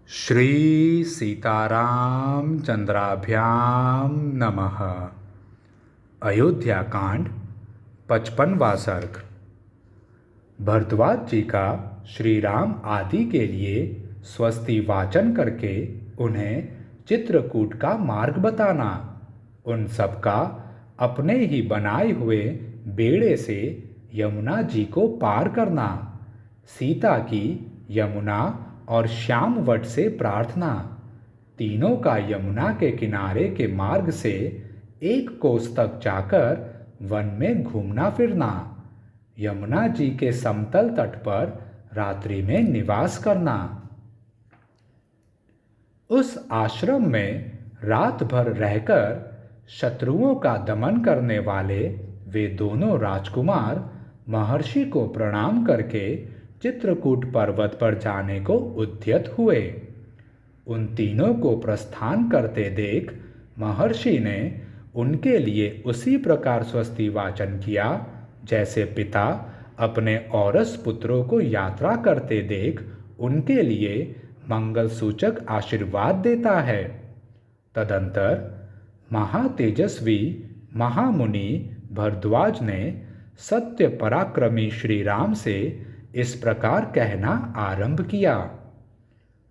श्री सीताराम चंद्राभ्याम नमः। अयोध्या कांड 55वां सर्ग। भरद्वाज जी का श्री राम आदि के लिए स्वस्ति वाचन करके उन्हें चित्रकूट का मार्ग बताना, उन सबका अपने ही बनाए हुए बेड़े से यमुना जी को पार करना, सीता की यमुना और श्यामवट से प्रार्थना, तीनों का यमुना के किनारे के मार्ग से 1 कोस तक जाकर वन में घूमना फिरना, यमुना जी के समतल तट पर रात्रि में निवास करना। उस आश्रम में रात भर रहकर शत्रुओं का दमन करने वाले वे दोनों राजकुमार महर्षि को प्रणाम करके चित्रकूट पर्वत पर जाने को उद्यत हुए। उन तीनों को प्रस्थान करते देख महर्षि ने उनके लिए उसी प्रकार स्वस्ति वाचन किया जैसे पिता अपने औरस पुत्रों को यात्रा करते देख उनके लिए मंगल सूचक आशीर्वाद देता है। तदंतर महातेजस्वी महामुनि भरद्वाज ने सत्य पराक्रमी श्री राम से इस प्रकार कहना आरंभ किया।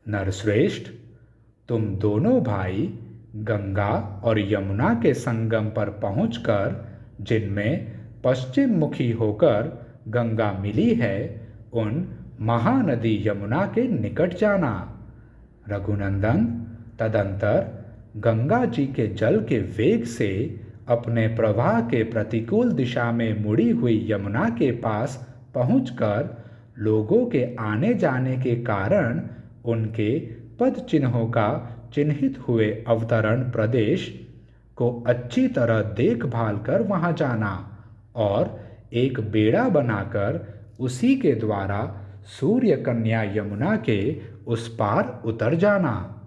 नरश्रेष्ठ, तुम दोनों भाई गंगा और यमुना के संगम पर पहुंचकर, जिनमें पश्चिम मुखी होकर गंगा मिली है, उन महानदी यमुना के निकट जाना। रघुनंदन, तदंतर गंगा जी के जल के वेग से अपने प्रवाह के प्रतिकूल दिशा में मुड़ी हुई यमुना के पास पहुंचकर लोगों के आने जाने के कारण उनके पद चिन्हों का चिन्हित हुए अवतरण प्रदेश को अच्छी तरह देखभाल कर वहां जाना और एक बेड़ा बनाकर उसी के द्वारा सूर्य कन्या यमुना के उस पार उतर जाना।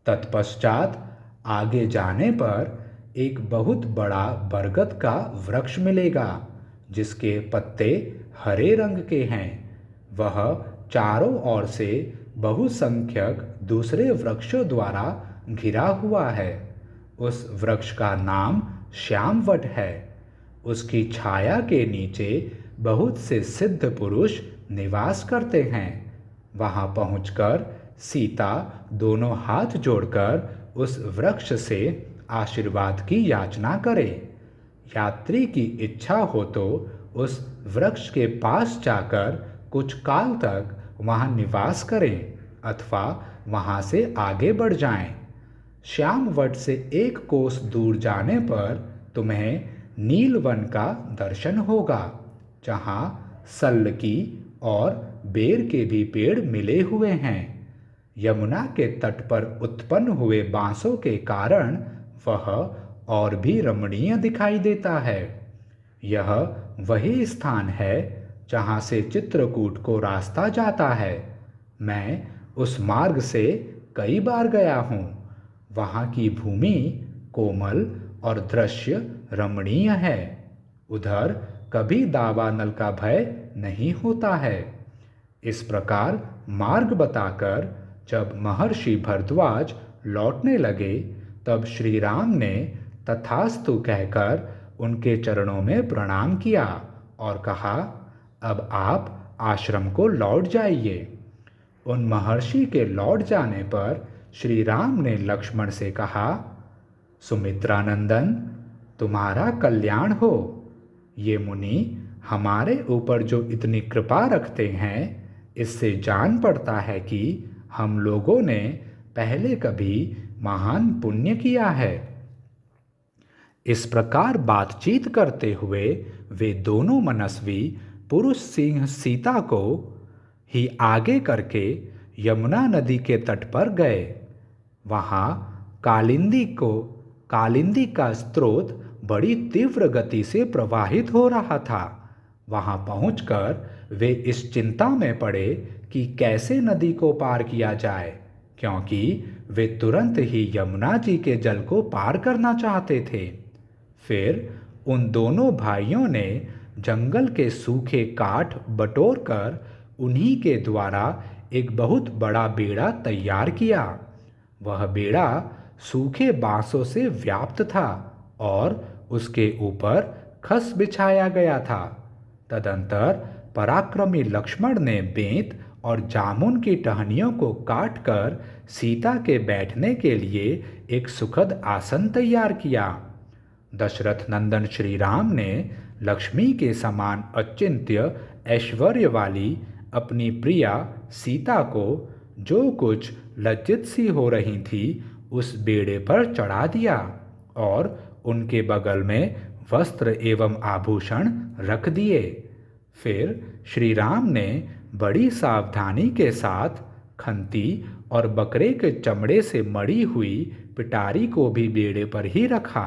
तत्पश्चात आगे जाने पर एक बहुत बड़ा बरगद का वृक्ष मिलेगा जिसके पत्ते हरे रंग के हैं। वह चारों ओर से बहुसंख्यक दूसरे वृक्षों द्वारा घिरा हुआ है। उस वृक्ष का नाम श्यामवट है। उसकी छाया के नीचे बहुत से सिद्ध पुरुष निवास करते हैं। वहां पहुंचकर सीता दोनों हाथ जोड़कर उस वृक्ष से आशीर्वाद की याचना करे। यात्री की इच्छा हो तो उस वृक्ष के पास जाकर कुछ काल तक वहां निवास करें अथवा वहां से आगे बढ़ जाएं। श्यामवट से 1 कोस दूर जाने पर तुम्हें नीलवन का दर्शन होगा, जहां सल्लकी और बेर के भी पेड़ मिले हुए हैं। यमुना के तट पर उत्पन्न हुए बांसों के कारण वह और भी रमणीय दिखाई देता है। यह वही स्थान है जहां से चित्रकूट को रास्ता जाता है। मैं उस मार्ग से कई बार गया हूँ। वहाँ की भूमि कोमल और दृश्य रमणीय है। उधर कभी दावानल का भय नहीं होता है। इस प्रकार मार्ग बताकर जब महर्षि भरद्वाज लौटने लगे तब श्री राम ने तथास्तु कहकर उनके चरणों में प्रणाम किया और कहा, अब आप आश्रम को लौट जाइए। उन महर्षि के लौट जाने पर श्री राम ने लक्ष्मण से कहा, सुमित्रानंदन, तुम्हारा कल्याण हो। ये मुनि हमारे ऊपर जो इतनी कृपा रखते हैं, इससे जान पड़ता है कि हम लोगों ने पहले कभी महान पुण्य किया है। इस प्रकार बातचीत करते हुए वे दोनों मनस्वी पुरुष सिंह सीता को ही आगे करके यमुना नदी के तट पर गए। वहाँ कालिंदी का स्रोत बड़ी तीव्र गति से प्रवाहित हो रहा था। वहाँ पहुंचकर वे इस चिंता में पड़े कि कैसे नदी को पार किया जाए, क्योंकि वे तुरंत ही यमुना जी के जल को पार करना चाहते थे। फिर उन दोनों भाइयों ने जंगल के सूखे काठ बटोर कर उन्हीं के द्वारा एक बहुत बड़ा बेड़ा तैयार किया। वह बेड़ा सूखे बांसों से व्याप्त था और उसके ऊपर खस बिछाया गया था। तदंतर पराक्रमी लक्ष्मण ने बेंत और जामुन की टहनियों को काटकर सीता के बैठने के लिए एक सुखद आसन तैयार किया। दशरथ नंदन श्री राम ने लक्ष्मी के समान अचिंत्य ऐश्वर्य वाली अपनी प्रिया सीता को, जो कुछ लज्जित सी हो रही थी, उस बेड़े पर चढ़ा दिया और उनके बगल में वस्त्र एवं आभूषण रख दिए। फिर श्री राम ने बड़ी सावधानी के साथ खंती और बकरे के चमड़े से मड़ी हुई पिटारी को भी बेड़े पर ही रखा।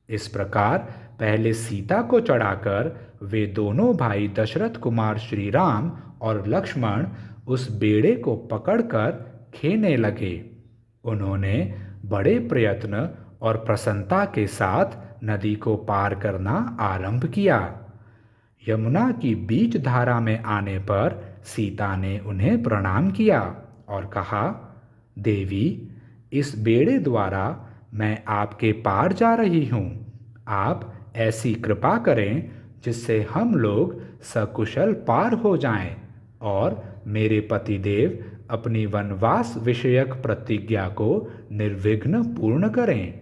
इस प्रकार पहले सीता को चढ़ाकर वे दोनों भाई दशरथ कुमार श्री राम और लक्ष्मण उस बेड़े को पकड़कर खेने लगे। उन्होंने बड़े प्रयत्न और प्रसन्नता के साथ नदी को पार करना आरंभ किया। यमुना की बीच धारा में आने पर सीता ने उन्हें प्रणाम किया और कहा, देवी, इस बेड़े द्वारा मैं आपके पार जा रही हूँ। आप ऐसी कृपा करें जिससे हम लोग सकुशल पार हो जाएं और मेरे पतिदेव अपनी वनवास विषयक प्रतिज्ञा को निर्विघ्न पूर्ण करें।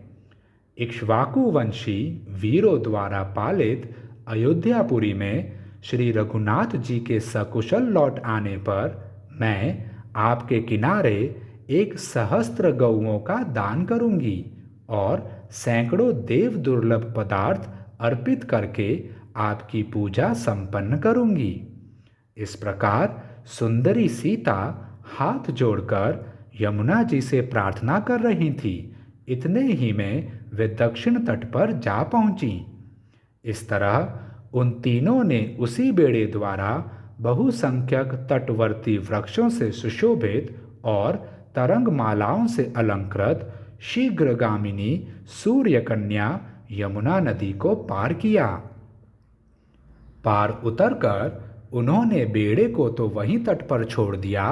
इक्ष्वाकु वंशी वीरों द्वारा पालित अयोध्यापुरी में श्री रघुनाथ जी के सकुशल लौट आने पर मैं आपके किनारे एक सहस्त्र गौओं का दान करूंगी और सैकड़ों देव दुर्लभ पदार्थ अर्पित करके आपकी पूजा संपन्न करूंगी। इस प्रकार सुंदरी सीता हाथ जोड़कर यमुना जी से प्रार्थना कर रही थी। इतने ही में वे दक्षिण तट पर जा पहुंची। इस तरह उन तीनों ने उसी बेड़े द्वारा बहुसंख्यक तटवर्ती वृक्षों से सुशोभित और तरंग मालाओं से अलंकृत शीघ्रगामिनी सूर्य कन्या यमुना नदी को पार किया। पार उतरकर उन्होंने बेड़े को तो वहीं तट पर छोड़ दिया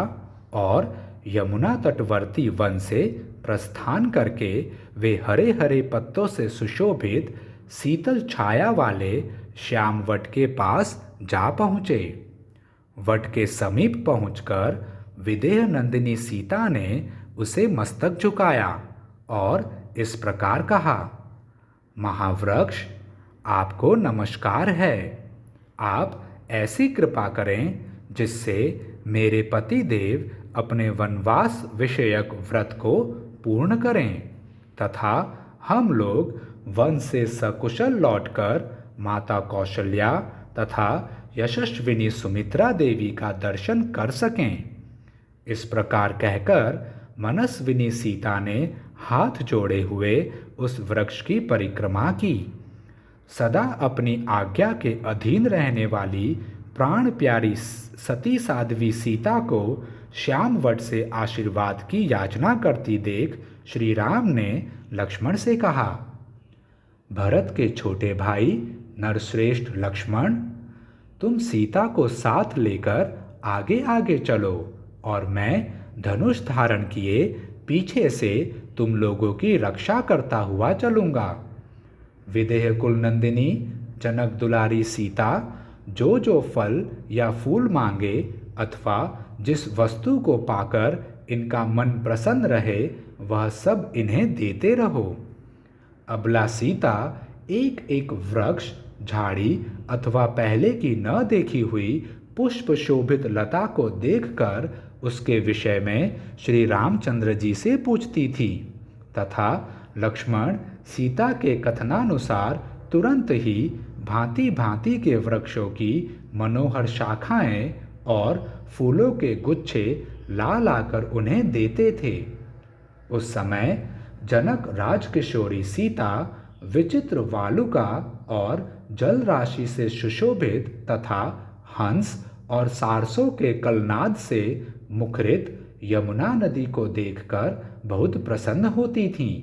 और यमुना तटवर्ती वन से प्रस्थान करके वे हरे हरे पत्तों से सुशोभित शीतल छाया वाले श्याम वट के पास जा पहुँचे। वट के समीप पहुंचकर विदेह नंदिनी सीता ने उसे मस्तक झुकाया और इस प्रकार कहा, महावृक्ष, आपको नमस्कार है। आप ऐसी कृपा करें जिससे मेरे पति देव अपने वनवास विषयक व्रत को पूर्ण करें तथा हम लोग वन से सकुशल लौटकर माता कौशल्या तथा यशस्विनी सुमित्रा देवी का दर्शन कर सकें। इस प्रकार कहकर मनस्विनी सीता ने हाथ जोड़े हुए उस वृक्ष की परिक्रमा की। सदा अपनी आज्ञा के अधीन रहने वाली प्राण प्यारी सती साध्वी सीता को श्याम वट से आशीर्वाद की याचना करती देख श्री राम ने लक्ष्मण से कहा, भरत के छोटे भाई नरश्रेष्ठ लक्ष्मण, तुम सीता को साथ लेकर आगे आगे चलो और मैं धनुष धारण किए पीछे से तुम लोगों की रक्षा करता हुआ चलूँगा। विदेह कुल नंदिनी जनक दुलारी सीता जो जो फल या फूल मांगे अथवा जिस वस्तु को पाकर इनका मन प्रसन्न रहे वह सब इन्हें देते रहो। अबला सीता एक एक वृक्ष, झाड़ी अथवा पहले की न देखी हुई पुष्प शोभित लता को देखकर उसके विषय में श्री रामचंद्र जी से पूछती थी तथा लक्ष्मण सीता के कथनानुसार तुरंत ही भांति भांति के वृक्षों की मनोहर शाखाएं और फूलों के गुच्छे ला लाकर उन्हें देते थे। उस समय जनक राजकिशोरी सीता विचित्र वालुका और जल राशि से सुशोभित तथा हंस और सारसों के कलनाद से मुखरित यमुना नदी को देखकर बहुत प्रसन्न होती थीं।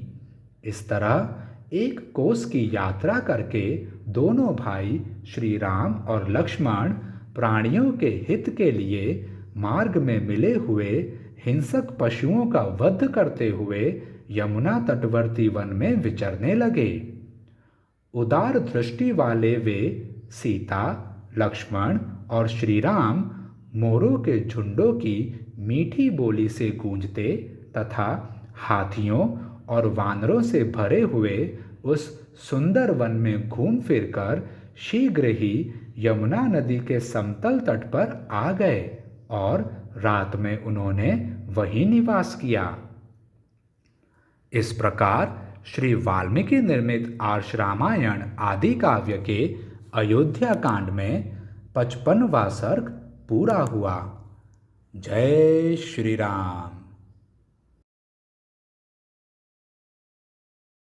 इस तरह एक कोस की यात्रा करके दोनों भाई श्री राम और लक्ष्मण प्राणियों के हित के लिए मार्ग में मिले हुए हिंसक पशुओं का वध करते हुए यमुना तटवर्ती वन में विचरने लगे। उदार दृष्टि वाले वे सीता, लक्ष्मण और श्री राम मोरों के झुंडों की मीठी बोली से गूंजते तथा हाथियों और वानरों से भरे हुए उस सुंदर वन में घूम फिरकर शीघ्र ही यमुना नदी के समतल तट पर आ गए और रात में उन्होंने वहीं निवास किया। इस प्रकार श्री वाल्मीकि निर्मित आर्ष रामायण आदि काव्य के अयोध्या कांड में 55वां सर्ग पूरा हुआ। जय श्री राम।